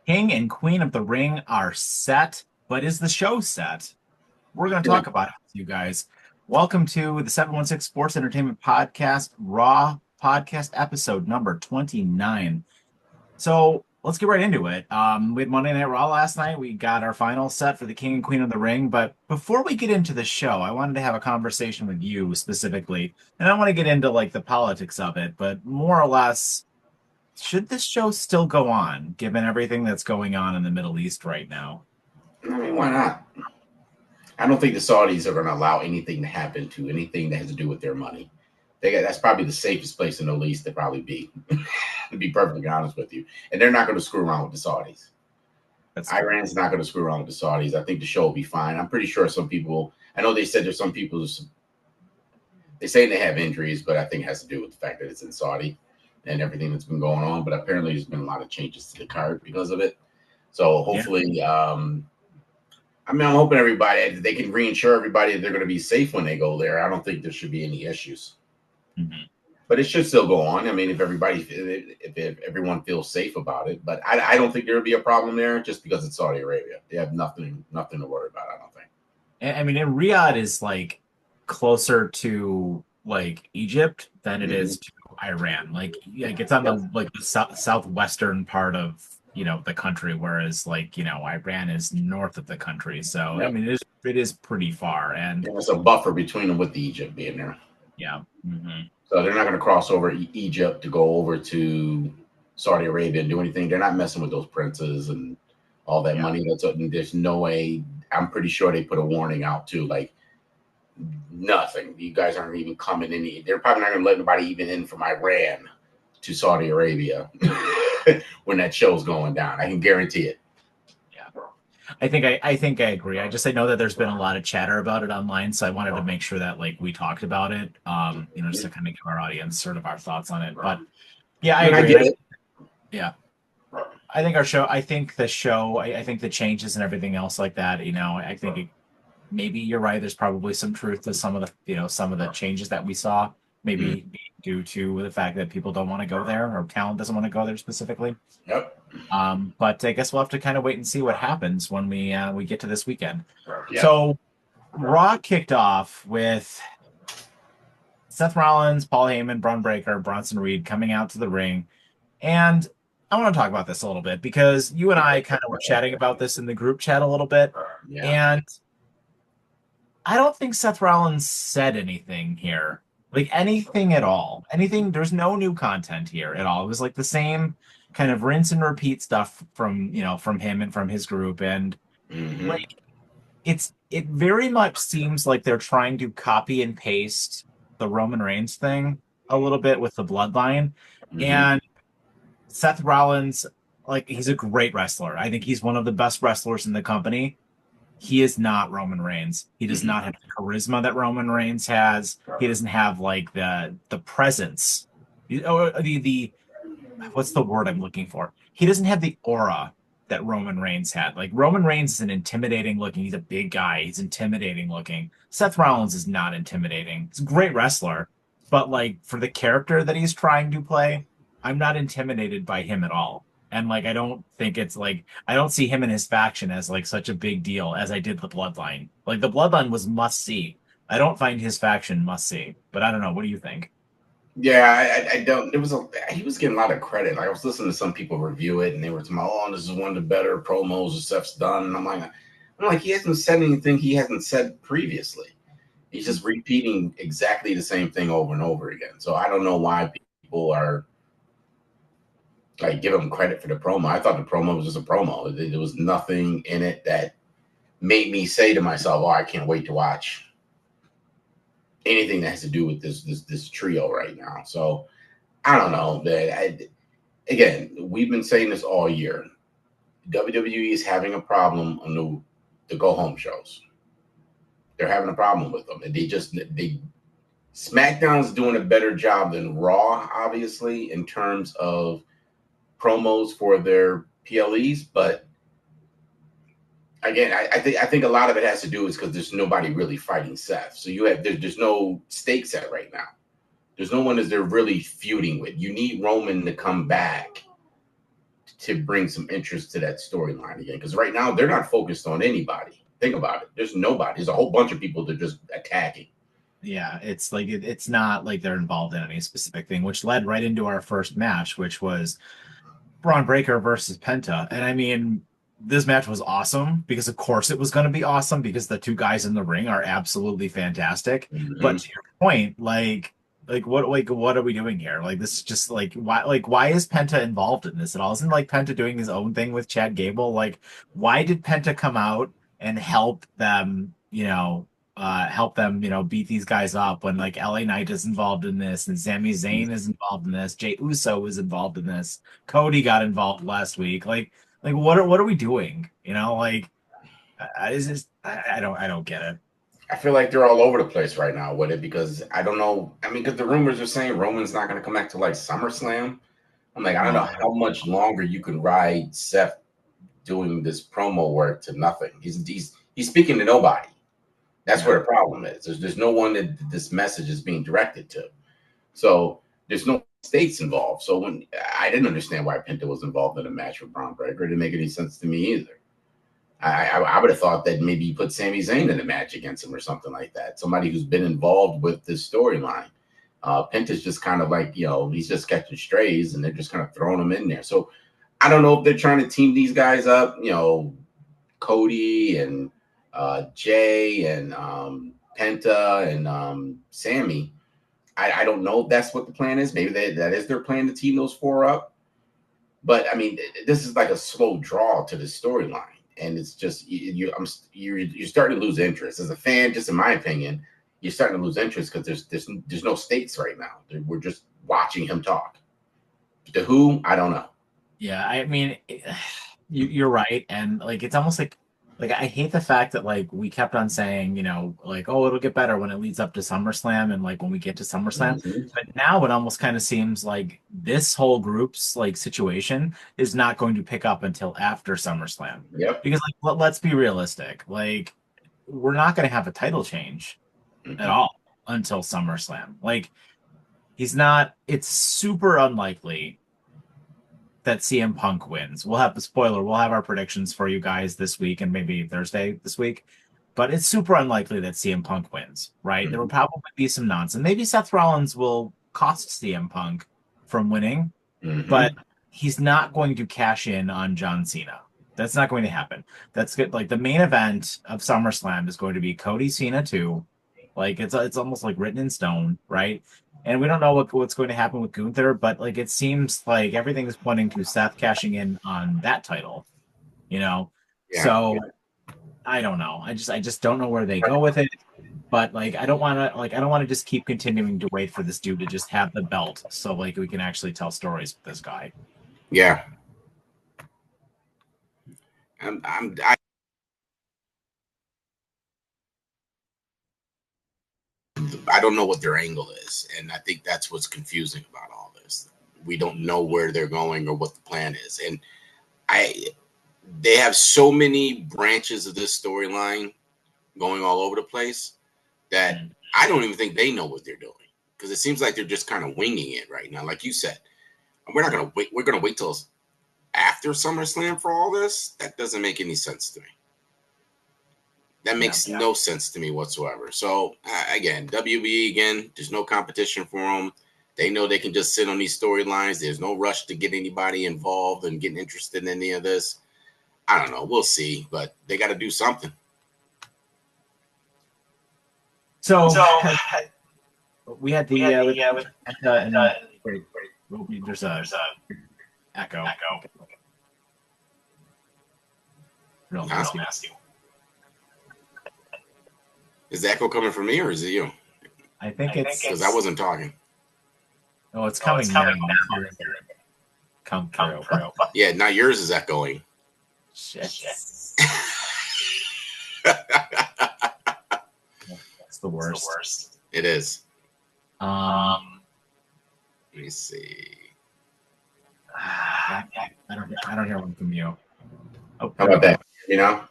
King and Queen of the Ring are set, but is the show set? We're going to Yeah. talk about it with you guys. Welcome to the 716 Sports Entertainment Podcast, Raw Podcast episode number 29. So let's get right into it. We had Monday Night Raw last night. We got our final set for the King and Queen of the Ring. But before we get into the show, I wanted to have a conversation with you specifically. And I want to get into like the politics of it, but more or less, should this show still go on given everything that's going on in the Middle East right now? I mean, why not? I don't think the Saudis are going to allow anything to happen to anything that has to do with their money. That's probably the safest place in the Middle East to probably be, to be perfectly honest with you. And they're not going to screw around with the Saudis. That's true. Iran's not going to screw around with the Saudis. I think the show will be fine. I'm pretty sure some people, I know they said there's some people, they say they have injuries, but I think it has to do with the fact that it's in Saudi and everything that's been going on. But apparently there's been a lot of changes to the card because of it. So hopefully, I'm hoping everybody, they can reinsure everybody that they're going to be safe when they go there. I don't think there should be any issues. Mm-hmm. But it should still go on. I mean, if everyone feels safe about it, but I don't think there would be a problem there just because it's Saudi Arabia. They have nothing to worry about. I don't think. I mean, and Riyadh is like closer to like Egypt than it is to Iran. Like it's on the southwestern part of the country, whereas Iran is north of the country. So Yep. I mean, it is pretty far, and there's a buffer between them with the Egypt being there. Yeah. Mm-hmm. So they're not going to cross over Egypt to go over to Saudi Arabia and do anything. They're not messing with those princes and all that money. There's no way. I'm pretty sure they put a warning out too, like nothing. You guys aren't even coming in. They're probably not going to let anybody even in from Iran to Saudi Arabia when that show's going down. I can guarantee it. I think I agree. I know that there's been a lot of chatter about it online, so I wanted to make sure that we talked about it. Just to kind of give our audience sort of our thoughts on it. But yeah, I agree. I think I think the changes and everything else like that. I think maybe you're right. There's probably some truth to some of the changes that we saw. Maybe due to the fact that people don't want to go there or talent doesn't want to go there specifically. Yep. But I guess we'll have to kind of wait and see what happens when we get to this weekend. Yep. So Raw kicked off with Seth Rollins, Paul Heyman, Braun Breaker, Bronson Reed coming out to the ring. And I want to talk about this a little bit because you and I kind of were chatting about this in the group chat a little bit. Yeah. And I don't think Seth Rollins said anything here. Like anything at all. There's no new content here at all. It was like the same kind of rinse and repeat stuff from him and from his group. And it very much seems like they're trying to copy and paste the Roman Reigns thing a little bit with the bloodline. And Seth Rollins, he's a great wrestler. I think he's one of the best wrestlers in the company. He is not Roman Reigns. He does not have the charisma that Roman Reigns has. He doesn't have the presence. The what's the word I'm looking for? He doesn't have the aura that Roman Reigns had. Like Roman Reigns is an intimidating looking. He's a big guy. He's intimidating looking. Seth Rollins is not intimidating. He's a great wrestler, but for the character that he's trying to play, I'm not intimidated by him at all. And I don't think it's I don't see him and his faction as such a big deal as I did the Bloodline. The Bloodline was must see. I don't find his faction must see, but I don't know. What do you think? Yeah, I don't. He was getting a lot of credit. I was listening to some people review it, and they were saying, "Oh, this is one of the better promos that Seth's done." And I'm like, he hasn't said anything he hasn't said previously. He's just repeating exactly the same thing over and over again. So I don't know why people are give him credit for the promo. I thought the promo was just a promo. There was nothing in it that made me say to myself, "Oh, I can't wait to watch anything that has to do with this trio right now." So I don't know. Again, we've been saying this all year. WWE is having a problem on the go home shows. They're having a problem with them. SmackDown's doing a better job than Raw, obviously, in terms of promos for their PLEs, but again, I think a lot of it has to do is because there's nobody really fighting Seth. So there's no stake set right now. There's no one that they're really feuding with. You need Roman to come back to bring some interest to that storyline again. Because right now they're not focused on anybody. Think about it. There's nobody. There's a whole bunch of people that are just attacking. Yeah, it's like it's not like they're involved in any specific thing, which led right into our first match, which was Braun Breaker versus Penta. And I mean, this match was awesome because, of course, it was going to be awesome because the two guys in the ring are absolutely fantastic. But Mm-hmm. to your point, what are we doing here? Like, this is just why is Penta involved in this at all? Isn't like Penta doing his own thing with Chad Gable? Like, why did Penta come out and help them? Help them, beat these guys up when like LA Knight is involved in this and Sami Zayn is involved in this, Jey Uso is involved in this. Cody got involved last week. Like what are we doing? I don't get it. I feel like they're all over the place right now with it because I don't know. I mean, because the rumors are saying Roman's not going to come back to like SummerSlam. I'm like, I don't know Well, how much longer you can ride Seth doing this promo work to nothing. He's speaking to nobody. That's yeah, where the problem is. There's no one that this message is being directed to. So there's no stakes involved. So when I didn't understand why Penta was involved in a match with Braun Breaker, it didn't make any sense to me either. I would have thought that maybe you put Sami Zayn in a match against him or something like that. Somebody who's been involved with this storyline. Penta's just kind of like, he's just catching strays and they're just kind of throwing him in there. So I don't know if they're trying to team these guys up, Cody and Jay and Penta and Sammy. I don't know if that's what the plan is. Maybe that is their plan to team those four up. But I mean, this is like a slow draw to the storyline, and it's just you're starting to lose interest as a fan. Just in my opinion, you're starting to lose interest because there's no stakes right now. We're just watching him talk. To who? I don't know. yeah. I mean, you're right, and like it's almost like I hate the fact that like we kept on saying, like, oh, it'll get better when it leads up to SummerSlam and like when we get to SummerSlam. Mm-hmm. But now it almost kind of seems like this whole group's like situation is not going to pick up until after SummerSlam. Yep. Because like let's be realistic. Like we're not going to have a title change at Mm-hmm. all until SummerSlam. Like he's not it's super unlikely that CM Punk wins. We'll have the spoiler. We'll have our predictions for you guys this week and maybe Thursday this week. But it's super unlikely that CM Punk wins, right? There will Mm-hmm. probably be some nonsense. Maybe Seth Rollins will cost CM Punk from winning, but Mm-hmm. he's not going to cash in on John Cena. That's not going to happen. That's good. Like the main event of SummerSlam is going to be Cody Cena 2. Like it's almost like written in stone, right? And we don't know what's going to happen with Gunther, but like it seems like everything is pointing to Seth cashing in on that title, you know. Yeah. So I don't know. I just don't know where they go with it. But like I don't want to just keep continuing to wait for this dude to just have the belt so like we can actually tell stories with this guy. Yeah. I don't know what their angle is, and I think that's what's confusing about all this. We don't know where they're going or what the plan is, and I they have so many branches of this storyline going all over the place that Mm. I don't even think they know what they're doing because it seems like they're just kind of winging it right now. Like you said, we're not gonna wait. We're gonna wait till after SummerSlam for all this. That doesn't make any sense to me. That Yeah. makes no sense to me whatsoever. So again, WB again, there's no competition for them. They know they can just sit on these storylines. There's no rush to get anybody involved and getting interested in any of this. I don't know. We'll see, but they got to do something. So So we had we had with the with and wait, there's a there's a echo. echo. Real Huh? nasty. Nasty. Is the echo coming from me or is it you? I think I think it's because I wasn't talking. oh, it's Oh, it's coming now. coming now. I'm hearing it come Come through. through. Yeah, now yours is echoing. Shit. Shit. That's the It's the worst. worst. It is. Um, Let me see. I, I don't hear one from you. Oh, How there we about go. that? You know?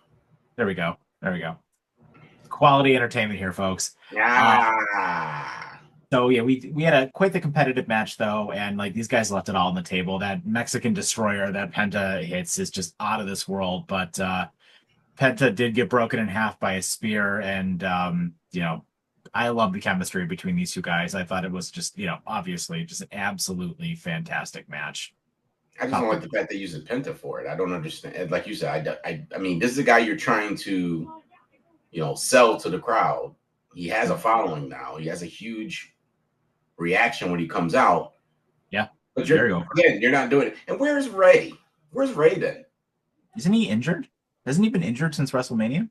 There we go. There we go. Quality entertainment here, folks. Yeah. So yeah, we had a quite the competitive match though, and like these guys left it all on the table. That Mexican destroyer that Penta hits is just out of this world. But Penta did get broken in half by a spear, and I love the chemistry between these two guys. I thought it was just obviously just an absolutely fantastic match. I just don't Top to like the fact they use a Penta for it. I don't understand. Like you said, I mean, this is a guy you're trying to, sell to the crowd. He has a following now. He has a huge reaction when he comes out. yeah, But very over. you're not doing it. And where's Ray? Where's Ray then? Isn't he injured? Hasn't he been injured since WrestleMania?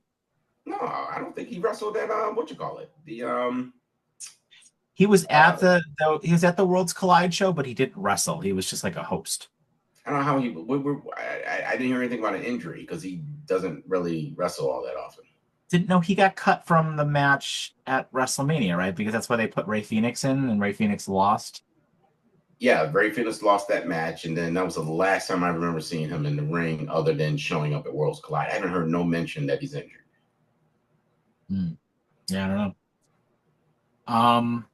No, I don't think he wrestled at what you call it. The He was uh at he was at the Worlds Collide show, but he didn't wrestle. He was just like a host. I don't know how I didn't hear anything about an injury because he doesn't really wrestle all that often. Didn't know he got cut from the match at WrestleMania, right? Because that's why they put Ray Phoenix in, and Ray Phoenix lost. Yeah, Ray Phoenix lost that match, and then that was the last time I remember seeing him in the ring, other than showing up at Worlds Collide. I haven't heard no mention that he's injured. Yeah, I don't know. Um,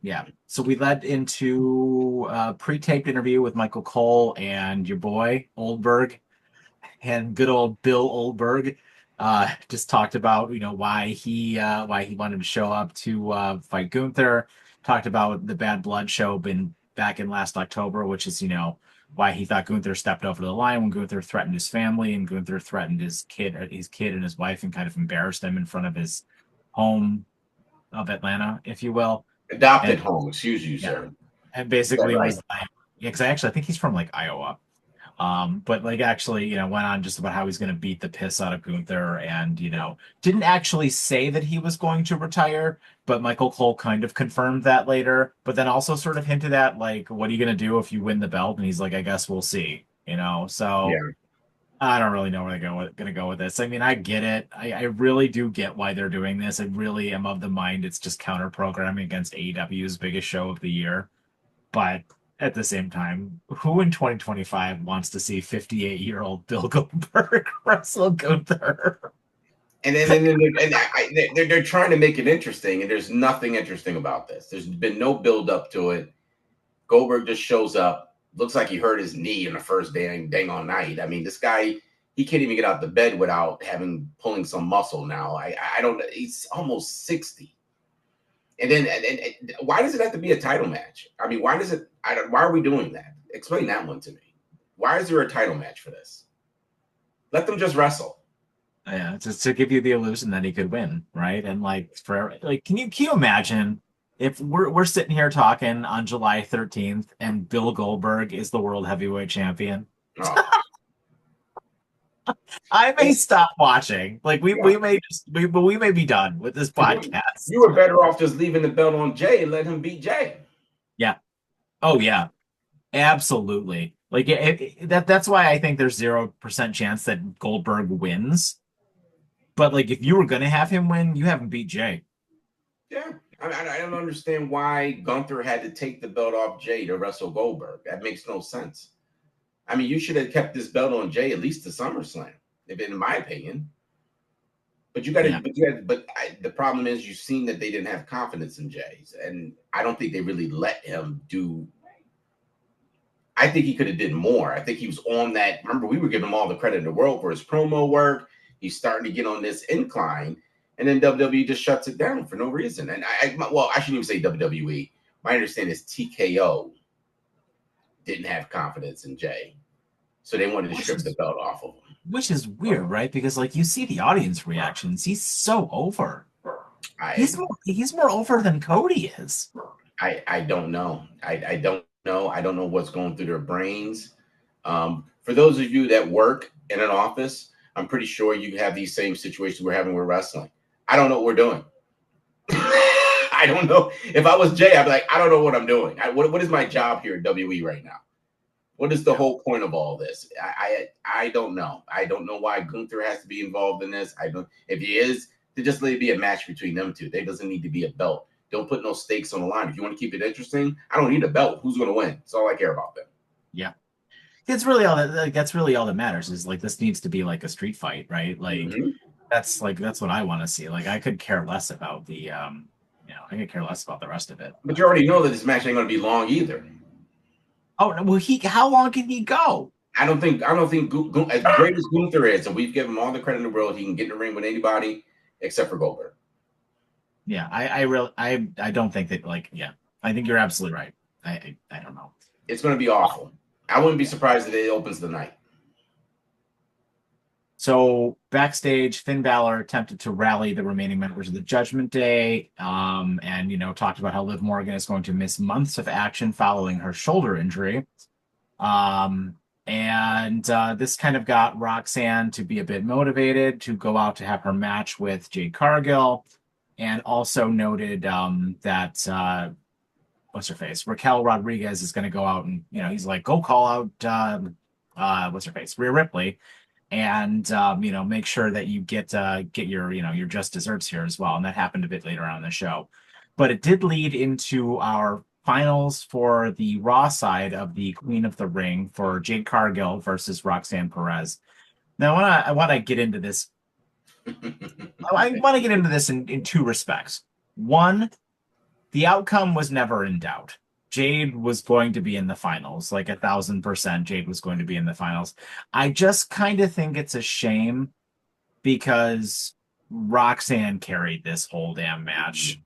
yeah. So we led into a pre-taped interview with Michael Cole and your boy Oldberg, and good old Bill Oldberg. Just talked about why he wanted to show up to fight Gunther. Talked about the Bad Blood show been back in last October, which is why he thought Gunther stepped over the line when Gunther threatened his family and Gunther threatened his kid and his wife and kind of embarrassed them in front of his home of Atlanta, if you will. Adopted And home, excuse you, yeah, sir. and Is that basically right? was like, yeah, because I think he's from like Iowa. But like actually, went on just about how he's going to beat the piss out of Gunther and, didn't actually say that he was going to retire, but Michael Cole kind of confirmed that later, but then also sort of hinted at like, what are you going to do if you win the belt? And he's like, I guess we'll see. So Yeah. I don't really know where they're going to go with this. I mean, I get it. I really do get why they're doing this. I really am of the mind it's just counter programming against AEW's biggest show of the year. But at the same time, who in 2025 wants to see 58-year-old Bill Goldberg wrestle Gunther? And they're trying to make it interesting, and there's nothing interesting about this. There's been no build up to it. Goldberg just shows up. Looks like he hurt his knee in the first dang on night. I mean, this guy, he can't even get out the bed without pulling some muscle now. I don't. He's almost 60. And then and why does it have to be a title match? I mean, why does it? Why are we doing that? Explain that one to me. Why is there a title match for this? Let them just wrestle. Yeah, just to give you the illusion that he could win, right? And can you imagine if we're sitting here talking on July 13th and Bill Goldberg is the world heavyweight champion? Oh, I may stop watching. Like yeah. we may be done with this podcast. You were better off just leaving the belt on Jay and let him beat Jay. Yeah. Oh yeah. Absolutely. Like that's why I think there's 0% chance that Goldberg wins. But like if you were gonna have him win, you haven't beat Jay. Yeah. I don't understand why Gunther had to take the belt off Jay to wrestle Goldberg. That makes no sense. I mean, you should have kept this belt on Jay at least to SummerSlam, in my opinion. But you got Yeah. to, the problem is you've seen that they didn't have confidence in Jay, and I don't think they really let him do. I think he could have did more. I think he was on that. Remember, we were giving him all the credit in the world for his promo work. He's starting to get on this incline, and then WWE just shuts it down for no reason. And I shouldn't even say WWE. My understanding is TKO didn't have confidence in Jay, so they wanted to strip the belt off of him. Which is weird, right? Because like you see the audience reactions, he's so over. He's more over than Cody is. I don't know. I don't know. I don't know what's going through their brains. For those of you that work in an office, I'm pretty sure you have these same situations we're having with wrestling. I don't know what we're doing. I don't know. If I was Jay, I'd be like, I don't know what I'm doing. What is my job here at WE right now? What is the whole point of all this? I don't know. I don't know why Gunther has to be involved in this. I don't. If he is, to just let it be a match between them two. There doesn't need to be a belt. Don't put no stakes on the line. If you want to keep it interesting, I don't need a belt. Who's going to win? That's all I care about then. Yeah. It's really all that's really all that matters is like this needs to be like a street fight, right? Like that's what I want to see. Like I could care less about I could care less about the rest of it. But you already know that this match ain't going to be long either. Oh well, how long can he go? I don't think as great as Gunther is, and we've given him all the credit in the world, he can get in the ring with anybody except for Goldberg. Yeah, I don't think that I think you're absolutely right. I don't know. It's going to be awful. I wouldn't be surprised if it opens the night. So backstage, Finn Balor attempted to rally the remaining members of the Judgment Day, and talked about how Liv Morgan is going to miss months of action following her shoulder injury. And this kind of got Roxanne to be a bit motivated to go out to have her match with Jade Cargill, and also noted that what's her face, Raquel Rodriguez is going to go out and he's like, go call out what's her face, Rhea Ripley, and make sure that you get your your just desserts here as well. And that happened a bit later on in the show, but it did lead into our finals for the Raw side of the Queen of the Ring for Jade Cargill versus Roxanne Perez. Now, I want to get into this. I want to get into this in two respects. One, the outcome was never in doubt. Jade was going to be in the finals, like 1,000%. Jade was going to be in the finals. I just kind of think it's a shame because Roxanne carried this whole damn match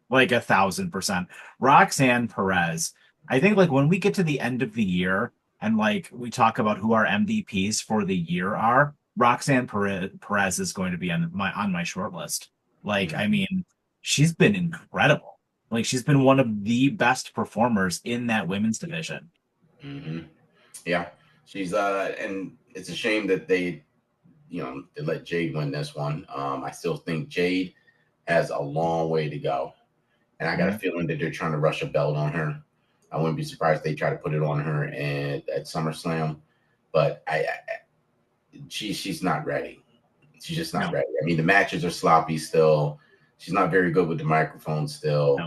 like 1,000%. Roxanne Perez, I think like when we get to the end of the year and like we talk about who our MVPs for the year are, Roxanne Perez is going to be on my short list. Like, I mean, she's been incredible. Like she's been one of the best performers in that women's division. Mm-hmm. Yeah, she's and it's a shame that they let Jade win this one. I still think Jade has a long way to go, and I got a feeling that they're trying to rush a belt on her. I wouldn't be surprised if they try to put it on her at SummerSlam, but she's not ready. She's just not ready. I mean, the matches are sloppy still. She's not very good with the microphone still. No.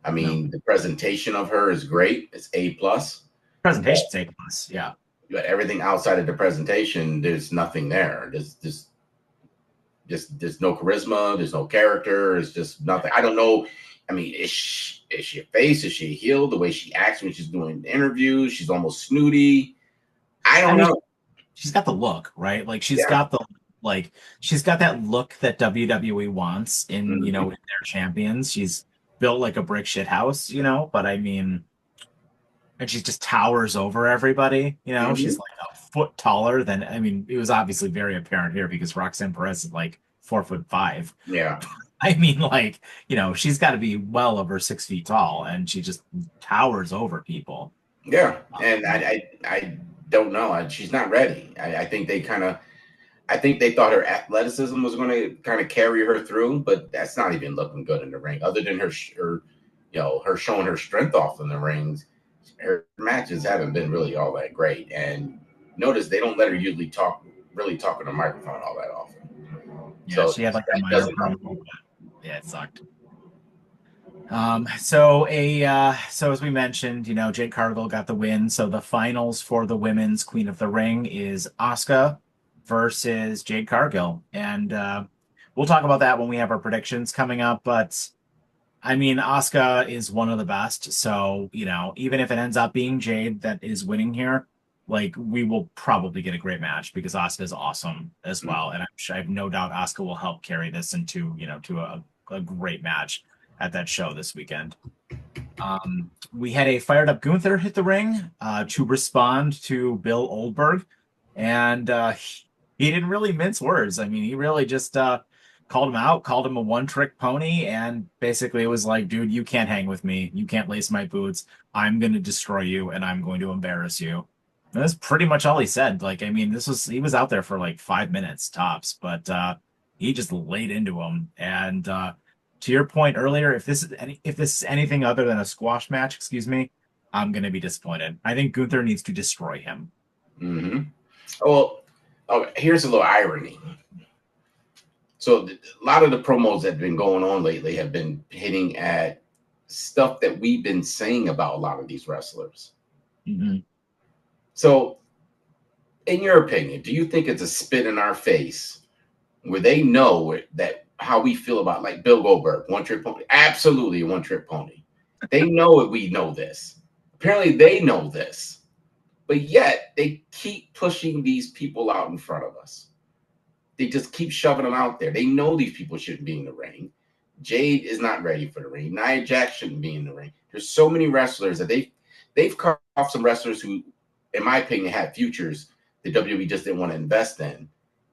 I mean, the presentation of her is great. It's A+. Presentation's A+, yeah. But everything outside of the presentation, there's nothing there. There's no charisma. There's no character. It's just nothing. I don't know. I mean, is she a face? Is she a heel? The way she acts when she's doing interviews, she's almost snooty. I don't know. She's got the look, right? Like she's got that look that WWE wants in in their champions. She's built like a brick shit house, but I mean, and she just towers over everybody. She's like a foot taller than. I mean, it was obviously very apparent here because Roxanne Perez is like 4'5". Yeah. I mean, like, she's got to be well over 6 feet tall, and she just towers over people. Yeah, and I don't know. She's not ready. I think they thought her athleticism was going to kind of carry her through, but that's not even looking good in the ring. Other than her showing her strength off in the rings, her matches haven't been really all that great. And notice they don't let her usually talk on the microphone all that often. Yeah, so she had like a minor problem. Yeah, it sucked. So as we mentioned, Jade Cargill got the win. So the finals for the women's Queen of the Ring is Asuka versus Jade Cargill, and we'll talk about that when we have our predictions coming up. But I mean, Asuka is one of the best. So even if it ends up being Jade that is winning here, like we will probably get a great match because Asuka is awesome as well, and I have no doubt Asuka will help carry this into to a great match at that show this weekend. We had a fired up Gunther hit the ring to respond to Bill Oldberg, and he didn't really mince words. I mean, he really just called him out, called him a one-trick pony, and basically it was like, dude, you can't hang with me. You can't lace my boots. I'm going to destroy you, and I'm going to embarrass you. And that's pretty much all he said. Like, I mean, he was out there for like 5 minutes tops, but he just laid into him. And to your point earlier, if this is anything other than a squash match, excuse me, I'm going to be disappointed. I think Gunther needs to destroy him. Mm-hmm. Well, here's a little irony. So a lot of the promos that have been going on lately have been hitting at stuff that we've been saying about a lot of these wrestlers. Mm-hmm. So, in your opinion, do you think it's a spit in our face where they know that how we feel about like Bill Goldberg, one trick pony. Absolutely a one trick pony. They know it. We know this. Apparently, they know this, but yet they keep pushing these people out in front of us. They just keep shoving them out there. They know these people shouldn't be in the ring. Jade is not ready for the ring. Nia Jax shouldn't be in the ring. There's so many wrestlers that they've cut off some wrestlers who, in my opinion, had futures the WWE just didn't want to invest in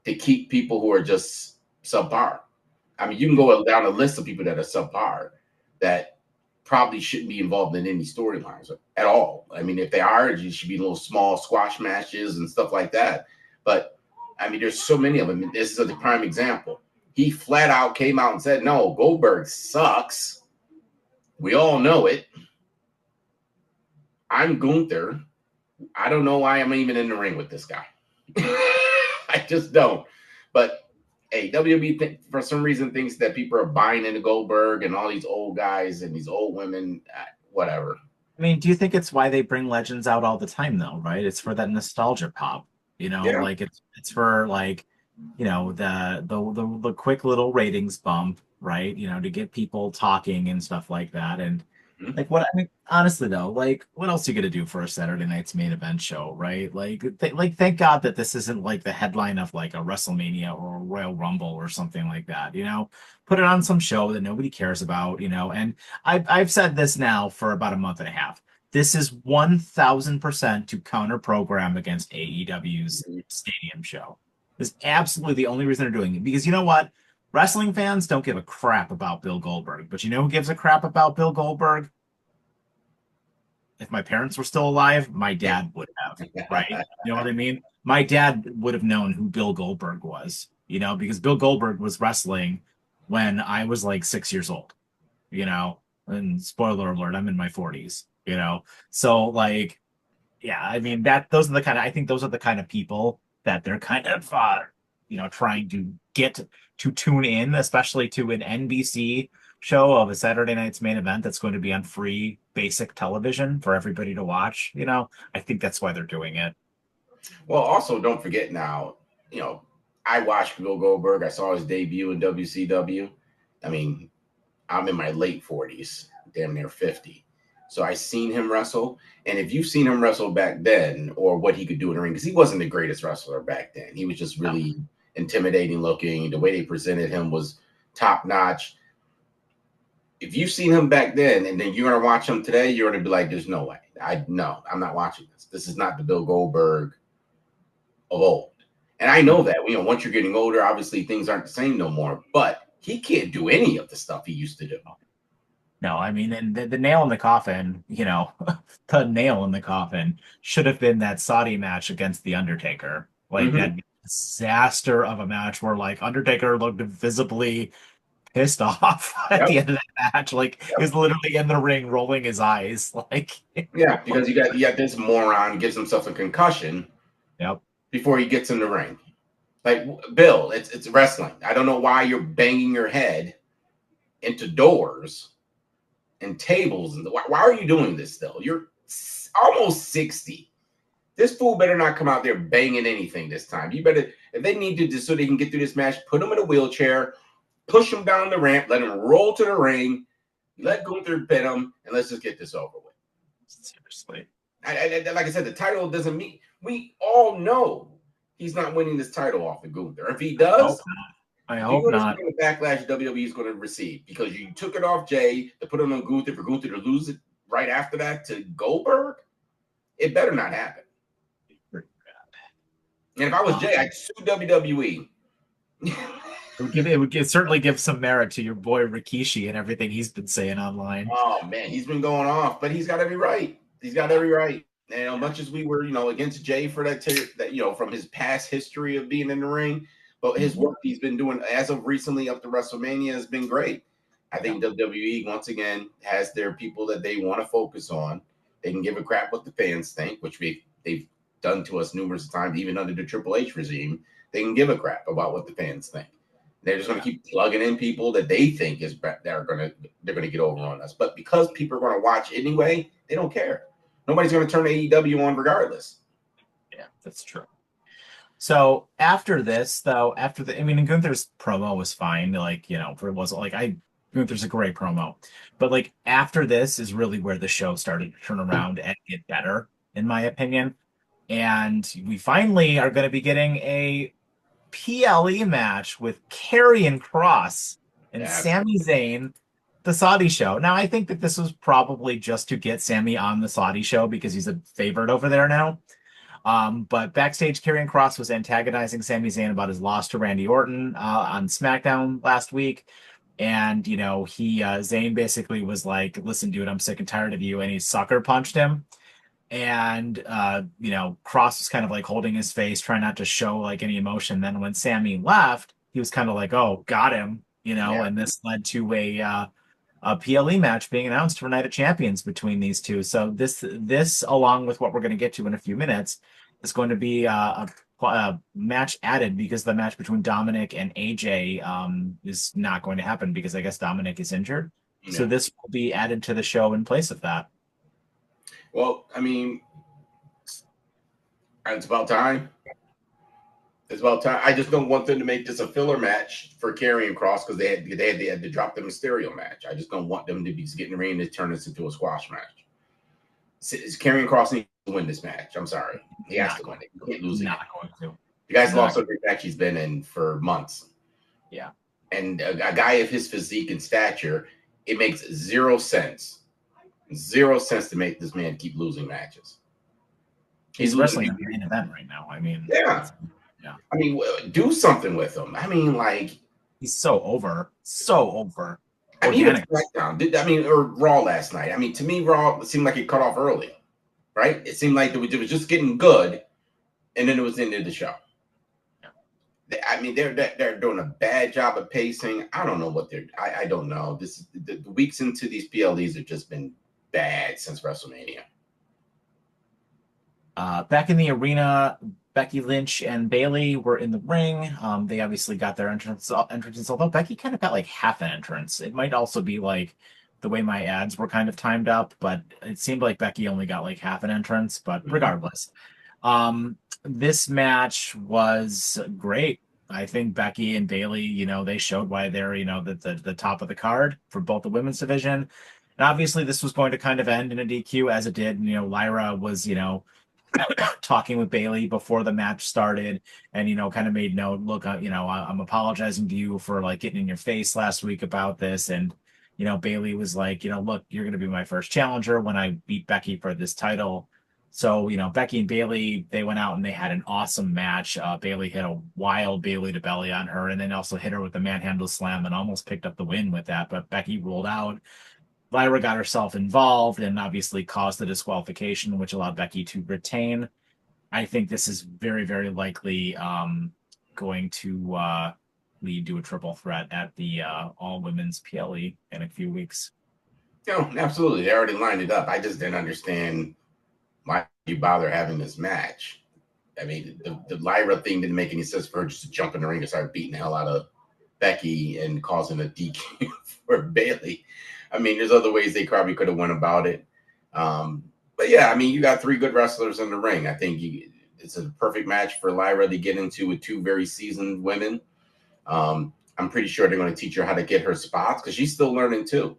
to keep people who are just subpar. I mean, you can go down a list of people that are subpar that probably shouldn't be involved in any storylines at all. I mean, if they are, it should be little small squash matches and stuff like that. But I mean, there's so many of them. This is a prime example. He flat out came out and said, no, Goldberg sucks. We all know it. I'm Gunther. I don't know why I'm even in the ring with this guy. I just don't. But hey, WWE for some reason thinks that people are buying into Goldberg and all these old guys and these old women, whatever. I mean, do you think it's why they bring legends out all the time, though? Right? It's for that nostalgia pop. Yeah. Like it's for like, the quick little ratings bump, right? To get people talking and stuff like that. And Mhm. like, what I mean, honestly though, like, what else are you gonna do for a Saturday night's main event show, right? Thank God that this isn't like the headline of like a WrestleMania or a Royal Rumble or something like that. Put it on some show that nobody cares about. And I've said this now for about a month and a half. This is 1000% to counter program against AEW's stadium show. This is absolutely the only reason they're doing it, because you know what? Wrestling fans don't give a crap about Bill Goldberg, but you know who gives a crap about Bill Goldberg? If my parents were still alive, my dad would have, right? You know what I mean? My dad would have known who Bill Goldberg was, because Bill Goldberg was wrestling when I was like 6 years old, and spoiler alert, I'm in my 40s, So like, yeah, I mean I think those are the kind of people that they're kind of trying to get to tune in, especially to an NBC show of a Saturday night's main event that's going to be on free basic television for everybody to watch. I think that's why they're doing it. Well, also don't forget now, you know, I watched Bill Goldberg. I saw his debut in WCW. I mean, I'm in my late 40s, damn near 50. So I seen him wrestle. And if you've seen him wrestle back then or what he could do in the ring, because he wasn't the greatest wrestler back then. He was just No. really intimidating looking. The way they presented him was top notch. If you've seen him back then and then you're gonna watch him today, you're gonna be like, there's no way. No, I'm not watching this. This is not the Bill Goldberg of old. And I know that, once you're getting older, obviously things aren't the same no more, but he can't do any of the stuff he used to do. No, I mean, and the nail in the coffin, the nail in the coffin should have been that Saudi match against The Undertaker. Like Mm-hmm. that disaster of a match where like Undertaker looked visibly pissed off at Yep. the end of that match. Like he Yep. was literally in the ring rolling his eyes. Like, Yeah, because you got this moron gives himself a concussion yep. before he gets in the ring. Like Bill, it's wrestling. I don't know why you're banging your head into doors and tables. And why are you doing this still? You're almost 60. This fool better not come out there banging anything this time. You better, if they need to, just so they can get through this match, put him in a wheelchair, push him down the ramp, let him roll to the ring, let Gunther pin him, and let's just get this over with. Seriously. Like I said, the title doesn't mean, we all know he's not winning this title off of Gunther. If he does, I you're hope going to not. see the backlash WWE is going to receive because you took it off Jay to put it on Gunther for Gunther to lose it right after that to Goldberg. It better not happen. And if I was Jay, I'd sue WWE. Certainly give some merit to your boy Rikishi and everything he's been saying online. Oh man, he's been going off, but he's got every right. He's got every right. And as much as we were, against Jay for that, from his past history of being in the ring, but his work he's been doing as of recently up to WrestleMania has been great. I think WWE once again has their people that they want to focus on. They can give a crap what the fans think, which they've done to us numerous times, even under the Triple H regime. They can give a crap about what the fans think. They're just going to keep plugging in people that they think they're going to get over on us. But because people are going to watch anyway, they don't care. Nobody's going to turn AEW on regardless. Yeah, that's true. So after this, though, I mean, Gunther's promo was fine. Like, for it wasn't like Gunther's a great promo, but like after this is really where the show started to turn around and get better, in my opinion. And we finally are going to be getting a PLE match with Karrion Cross and That's Sami Zayn, the Saudi show. Now, I think that this was probably just to get Sami on the Saudi show because he's a favorite over there now. But backstage, Karrion Cross was antagonizing Sami Zayn about his loss to Randy Orton on SmackDown last week. And, Zayn basically was like, listen, dude, I'm sick and tired of you. And he sucker punched him. And, Cross was kind of like holding his face, trying not to show like any emotion. Then when Sami left, he was kind of like, oh, got him, yeah. and this led to a PLE match being announced for Night of Champions between these two. So this along with what we're going to get to in a few minutes is going to be a match added because the match between Dominic and AJ is not going to happen because I guess Dominic is injured. So Yeah. this will be added to the show in place of that. Well, I mean, it's about time. It's about time. I just don't want them to make this a filler match for Karrion Cross because they had to drop the Mysterio match. I just don't want them to be just getting ready to turn this into a squash match. Karrion Cross needs to win this match. I'm sorry, he has Not to win going it. He can't lose Not again. going to. The guy's Not lost every match he's been in for months. Yeah. And a guy of his physique and stature, it makes zero sense to make this man keep losing matches. He's losing. wrestling in the main event right now. I mean, Yeah. yeah. I mean, do something with him. I mean, like, He's so over. So over. I mean, even Organic. SmackDown, or Raw last night. I mean, to me, Raw seemed like it cut off early, right? It seemed like it was just getting good, and then it was the end of the show. I mean, they're doing a bad job of pacing. I don't know what they're. I don't know. The weeks into these PLEs have just been bad since WrestleMania. Back in the arena, Becky Lynch and Bailey were in the ring. They obviously got their entrances, although Becky kind of got like half an entrance. It might also be like the way my ads were kind of timed up, but it seemed like Becky only got like half an entrance. But regardless, this match was great. I think Becky and Bailey, they showed why they're, the top of the card for both the women's division. And obviously, this was going to kind of end in a DQ as it did. Lyra was, talking with Bailey before the match started and, kind of made note, look, I'm apologizing to you for like getting in your face last week about this. And, Bailey was like, look, you're going to be my first challenger when I beat Becky for this title. So, Becky and Bailey, they went out and they had an awesome match. Bailey hit a wild Bailey to belly on her and then also hit her with the manhandle slam and almost picked up the win with that. But Becky ruled out. Lyra got herself involved and obviously caused the disqualification, which allowed Becky to retain. I think this is very, very likely going to lead to a triple threat at the all women's PLE in a few weeks. No, absolutely. They already lined it up. I just didn't understand why you bother having this match. I mean, the Lyra thing didn't make any sense for her just to jump in the ring and start beating the hell out of Becky and causing a DQ for Bailey. I mean, there's other ways they probably could have went about it. But yeah, I mean, you got three good wrestlers in the ring. I think it's a perfect match for Lyra to get into with two very seasoned women. I'm pretty sure they're going to teach her how to get her spots because she's still learning too.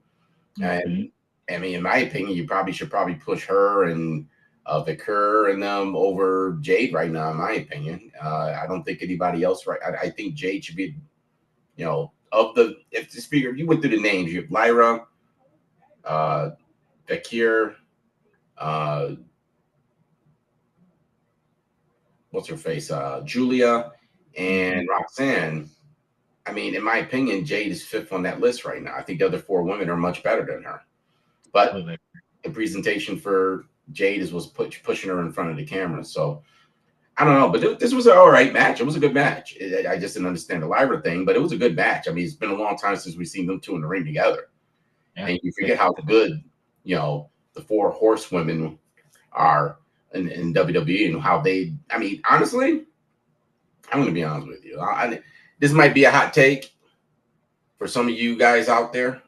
And I mean, in my opinion, you should push her and Vicar and them over Jade right now. In my opinion, I don't think anybody else. Right, I think Jade should be, if the speaker. You went through the names. You have Lyra, Vicar, what's her face, Julia, and Roxanne. I mean, in my opinion, Jade is fifth on that list right now. I think the other four women are much better than her. But the presentation for Jade was pushing her in front of the camera. So I don't know, but this was an all right match. It was a good match. I just didn't understand the Lyra thing, but it was a good match. I mean, it's been a long time since we've seen them two in the ring together. Yeah. And you forget how good, the four horsewomen are in WWE and how I mean, honestly, I'm going to be honest with you. This might be a hot take for some of you guys out there,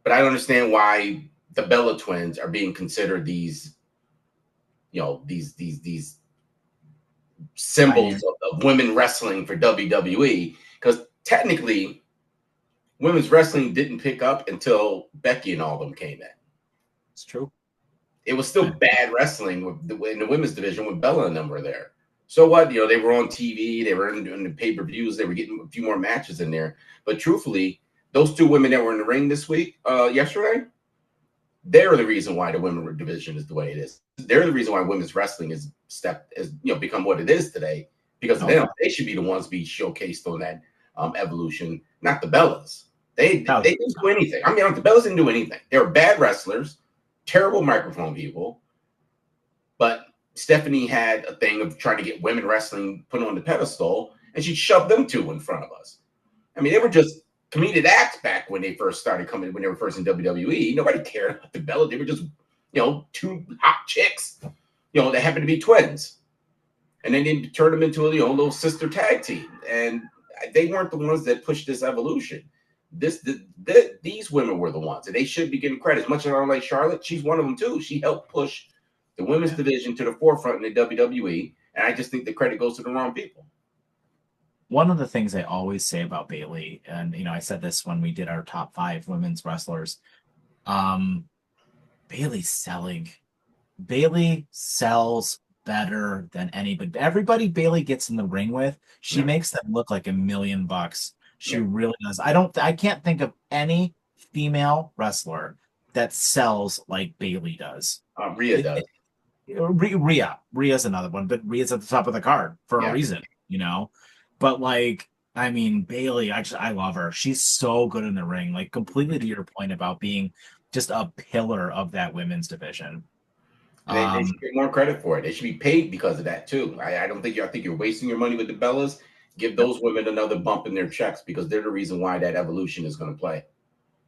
but I don't understand why the Bella twins are being considered these symbols of women wrestling for WWE, because technically women's wrestling didn't pick up until Becky and all of them came in. It's true. It was still bad wrestling in the women's division when Bella and them were there. So what? You know, they were on TV, they were in the pay-per-views, they were getting a few more matches in there. But truthfully, those two women that were in the ring this week, yesterday, they're the reason why the women's division is the way it is. They're the reason why women's wrestling is become what it is today. Because of them, they should be the ones be showcased on that evolution, not the Bellas. They didn't do anything. I mean, the Bellas didn't do anything. They were bad wrestlers, terrible microphone people. But Stephanie had a thing of trying to get women wrestling put on the pedestal, and she shoved them two in front of us. I mean, they were just comedic acts back when they first started coming, when they were first in WWE. Nobody cared about the Bella. They were just, two hot chicks, that happened to be twins. And then they turned them into a little sister tag team. And they weren't the ones that pushed this evolution. These women were the ones, and they should be getting credit. As much as I don't like Charlotte, she's one of them too. She helped push the women's division to the forefront in the WWE, and I just think the credit goes to the wrong people. One of the things I always say about Bayley, and I said this when we did our top 5 women's wrestlers, Bayley's selling. Bayley sells better than anybody. Everybody Bayley gets in the ring with, she makes them look like $1 million. She really does. I can't think of any female wrestler that sells like Bayley does. Rhea does. Rhea's another one, but Rhea's at the top of the card for a reason, But Bayley, I love her. She's so good in the ring, like completely to your point about being just a pillar of that women's division. They should get more credit for it. They should be paid because of that too. I think you're wasting your money with the Bellas. Give those women another bump in their checks, because they're the reason why that evolution is going to play.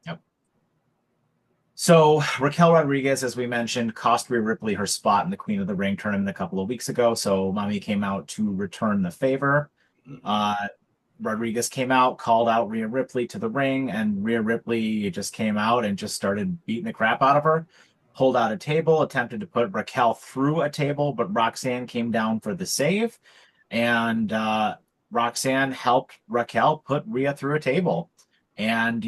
Yep. So Raquel Rodriguez, as we mentioned, cost Rhea Ripley her spot in the Queen of the Ring tournament a couple of weeks ago. So Mommy came out to return the favor. Rodriguez came out, called out Rhea Ripley to the ring, and Rhea Ripley just came out and just started beating the crap out of her. Pulled out a table, attempted to put Raquel through a table, but Roxanne came down for the save, and Roxanne helped Raquel put Rhea through a table. And,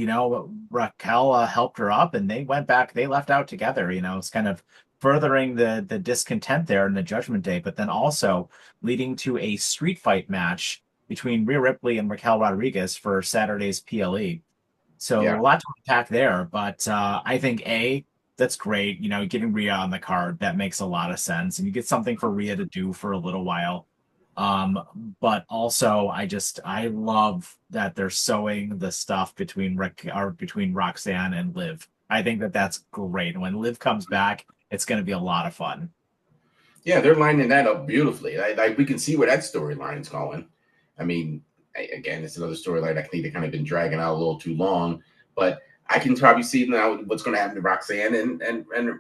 Raquel helped her up, and they went back. They left out together. It's kind of furthering the discontent there in the Judgment Day, but then also leading to a street fight match between Rhea Ripley and Raquel Rodriguez for Saturday's PLE. So a lot to unpack there, but I think that's great. Getting Rhea on the card, that makes a lot of sense, and you get something for Rhea to do for a little while. But also I love that they're sewing the stuff between Roxanne and Liv. I think that's great. And when Liv comes back, it's going to be a lot of fun. Yeah, they're lining that up beautifully. We can see where that storyline's going. I mean, again, it's another storyline I think they kind of been dragging out a little too long, but I can probably see now what's going to happen to Roxanne and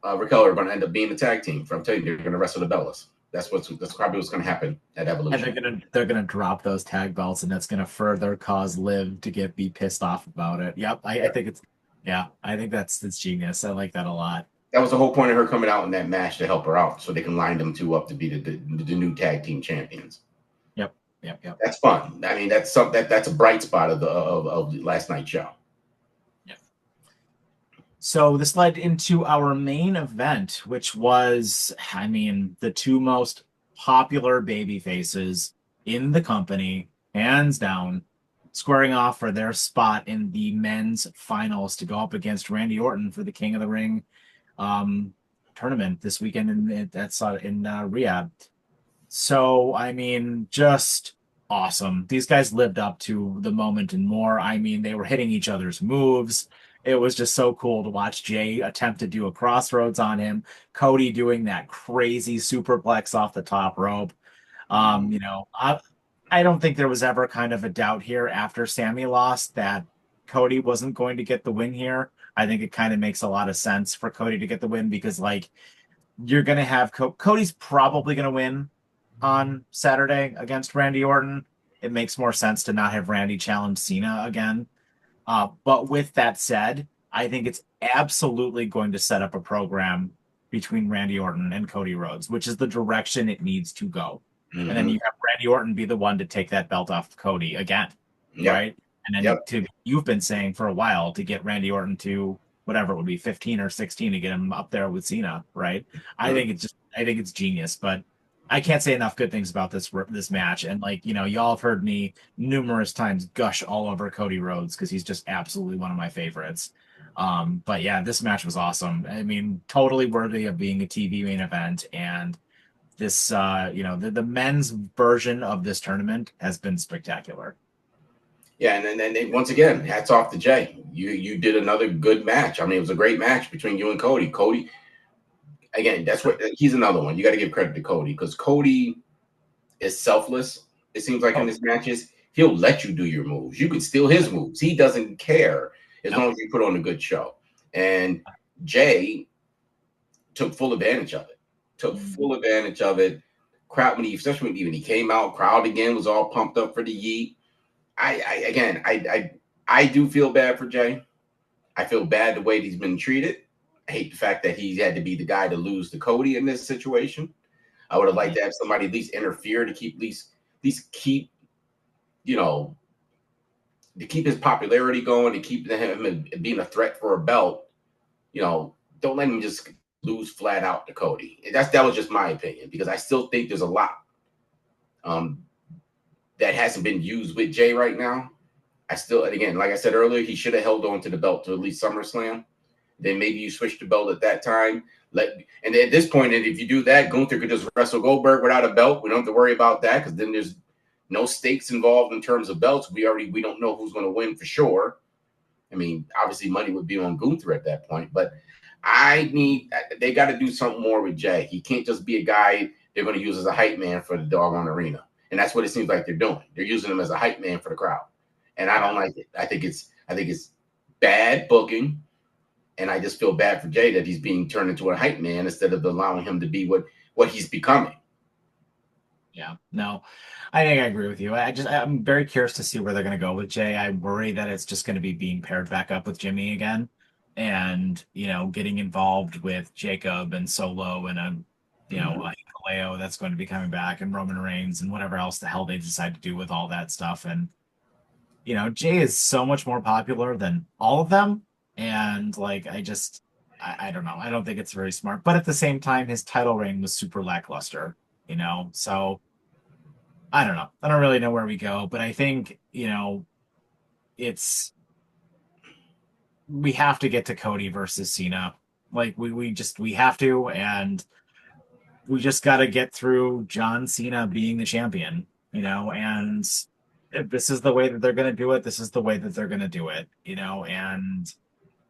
Raquel are going to end up being the tag team. I'm telling you, they're going to wrestle the Bellas. That's probably what's going to happen at Evolution. And they're gonna drop those tag belts, and that's going to further cause Liv to be pissed off about it. Yep, I think that's genius. I like that a lot. That was the whole point of her coming out in that match, to help her out, so they can line them two up to be the new tag team champions. Yep. That's fun. I mean, that's a bright spot of last night's show. Yeah. So this led into our main event, which was, the two most popular baby faces in the company, hands down, squaring off for their spot in the men's finals to go up against Randy Orton for the King of the Ring tournament this weekend in Riyadh. So, just awesome. These guys lived up to the moment and more. They were hitting each other's moves. It was just so cool to watch Jay attempt to do a crossroads on him. Cody doing that crazy superplex off the top rope. I don't think there was ever kind of a doubt here after Sammy lost that Cody wasn't going to get the win here. I think it kind of makes a lot of sense for Cody to get the win, because you're going to have Cody's probably going to win on Saturday against Randy Orton. It makes more sense to not have Randy challenge Cena again. But with that said, I think it's absolutely going to set up a program between Randy Orton and Cody Rhodes, which is the direction it needs to go. And then Mm-hmm. you have Randy Orton be the one to take that belt off of Cody again, Yep. right? And then Yep. you've been saying for a while to get Randy Orton to whatever it would be 15 or 16 to get him up there with Cena, right? Mm-hmm. I think it's genius, but I can't say enough good things about this match. And like, y'all have heard me numerous times gush all over Cody Rhodes because he's just absolutely one of my favorites. But yeah, this match was awesome. I mean, totally worthy of being a TV main event. And this, the men's version of this tournament has been spectacular. Yeah, and then once again, hats off to Jay. You did another good match. I mean, it was a great match between you and Cody. Cody, again, that's what he's another one. You got to give credit to Cody because Cody is selfless. It seems like in Oh, his matches, he'll let you do your moves. You can steal his moves. He doesn't care as yep. long as you put on a good show. And Jay took full advantage of it. Took full advantage of it. Crowd especially when he came out, crowd again was all pumped up for the Yeet. I do feel bad for Jay. I feel bad the way he's been treated. I hate the fact that he had to be the guy to lose to Cody in this situation. I would have liked to have somebody at least interfere to keep at least keep you know to keep his popularity going, to keep him being a threat for a belt. Don't let him just lose flat out to Cody. That was just my opinion because I still think there's a lot um, that hasn't been used with Jay right now. I still, and again, like I said earlier, he should have held on to the belt to at least SummerSlam. Then maybe you switch the belt at that time. And at this point, if you do that, Gunther could just wrestle Goldberg without a belt. We don't have to worry about that because then there's no stakes involved in terms of belts. We don't know who's going to win for sure. I mean, obviously money would be on Gunther at that point, but they got to do something more with Jay. He can't just be a guy they're going to use as a hype man for the doggone arena. And that's what it seems like they're doing. They're using him as a hype man for the crowd. And I don't like it. I think it's bad booking. And I just feel bad for Jay that he's being turned into a hype man instead of allowing him to be what he's becoming. Yeah, no, I think I agree with you. I'm very curious to see where they're going to go with Jay. I worry that it's just going to be being paired back up with Jimmy again and, getting involved with Jacob and Solo and Mm-hmm. a Hikuleo that's going to be coming back and Roman Reigns and whatever else the hell they decide to do with all that stuff. And, Jay is so much more popular than all of them. And like, I don't know. I don't think it's very smart. But at the same time, his title reign was super lackluster, so I don't know. I don't really know where we go, but I think, it's we have to get to Cody versus Cena. Like we have to, and we just got to get through John Cena being the champion, and if this is the way that they're going to do it, this is the way that they're going to do it, and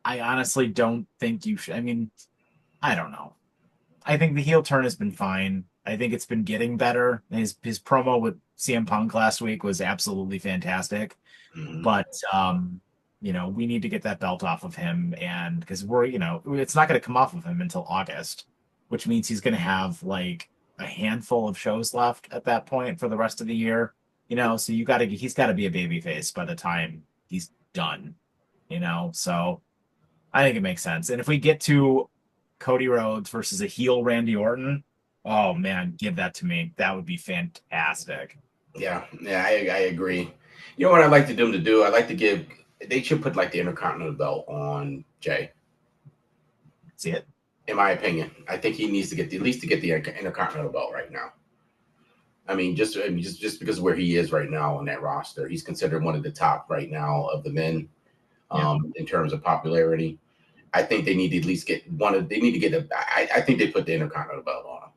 I honestly don't think you should. I mean, I don't know. I think the heel turn has been fine. I think it's been getting better. His promo with CM Punk last week was absolutely fantastic. Mm-hmm. But we need to get that belt off of him, and because it's not going to come off of him until August, which means he's going to have like a handful of shows left at that point for the rest of the year. So he's got to be a babyface by the time he's done. So I think it makes sense. And if we get to Cody Rhodes versus a heel Randy Orton, oh man, give that to me. That would be fantastic. Yeah, I agree. You know what I'd like to them to do? I'd like to give. They should put like the Intercontinental belt on Jay. See it? In my opinion, I think he needs to get at least to get the Intercontinental belt right now. I mean, just because of where he is right now on that roster, he's considered one of the top right now of the men Yeah. in terms of popularity. I think they need to at least get one of. They need to get a. I think they put the Intercontinental belt on him.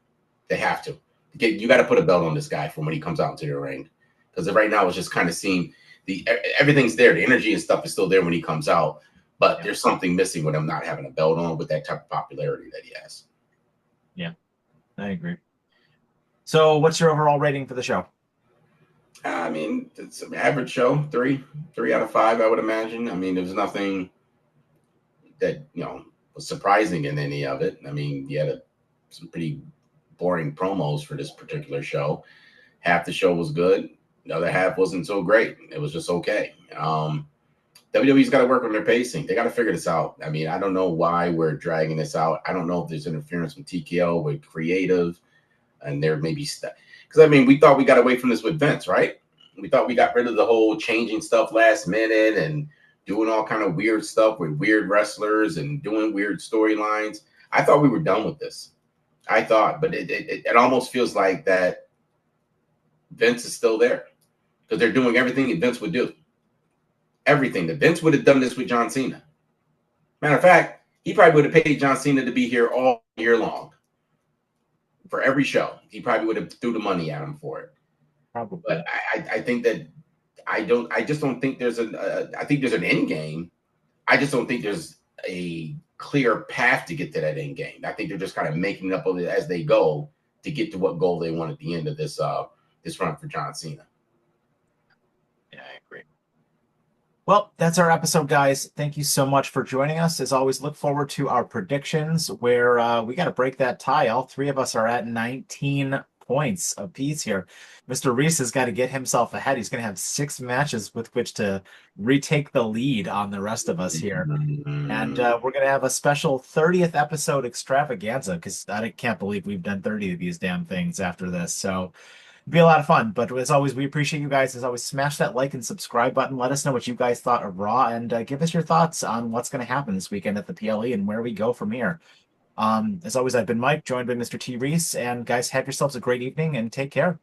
They have to. You got to put a belt on this guy from when he comes out into the ring, because right now it's just kind of seeing everything's there. The energy and stuff is still there when he comes out, but there's something missing with him not having a belt on with that type of popularity that he has. Yeah, I agree. So, what's your overall rating for the show? I mean, it's an average show, three out of five, I would imagine. I mean, there's nothing that was surprising in any of it. I mean, you had some pretty boring promos for this particular show. Half the show was good, the other half wasn't so great. It was just okay. WWE's got to work on their pacing. They got to figure this out. I mean, I don't know why we're dragging this out. I don't know if there's interference from TKO with creative, and there may be stuff. Because I mean, we thought we got away from this with Vince, right? We thought we got rid of the whole changing stuff last minute and doing all kind of weird stuff with weird wrestlers and doing weird storylines. I thought we were done with this. I thought, but it almost feels like that Vince is still there because they're doing everything that Vince would do. Everything that Vince would have done this with John Cena. Matter of fact, he probably would have paid John Cena to be here all year long for every show. He probably would have threw the money at him for it. Probably. But I think that I just don't think there's I think there's an end game. I just don't think there's a clear path to get to that end game. I think they're just kind of making it up as they go to get to what goal they want at the end of this run for John Cena. Yeah, I agree. Well, that's our episode, guys. Thank you so much for joining us. As always, look forward to our predictions where we got to break that tie. All three of us are at 19 points apiece here. Mr. Reese has got to get himself ahead. He's going to have 6 matches with which to retake the lead on the rest of us here. And we're going to have a special 30th episode extravaganza because I can't believe we've done 30 of these damn things after this. So it'd be a lot of fun. But as always, we appreciate you guys. As always, smash that like and subscribe button. Let us know what you guys thought of Raw and give us your thoughts on what's going to happen this weekend at the PLE and where we go from here. As always, I've been Mike, joined by Mr. T. Reese. And guys, have yourselves a great evening and take care.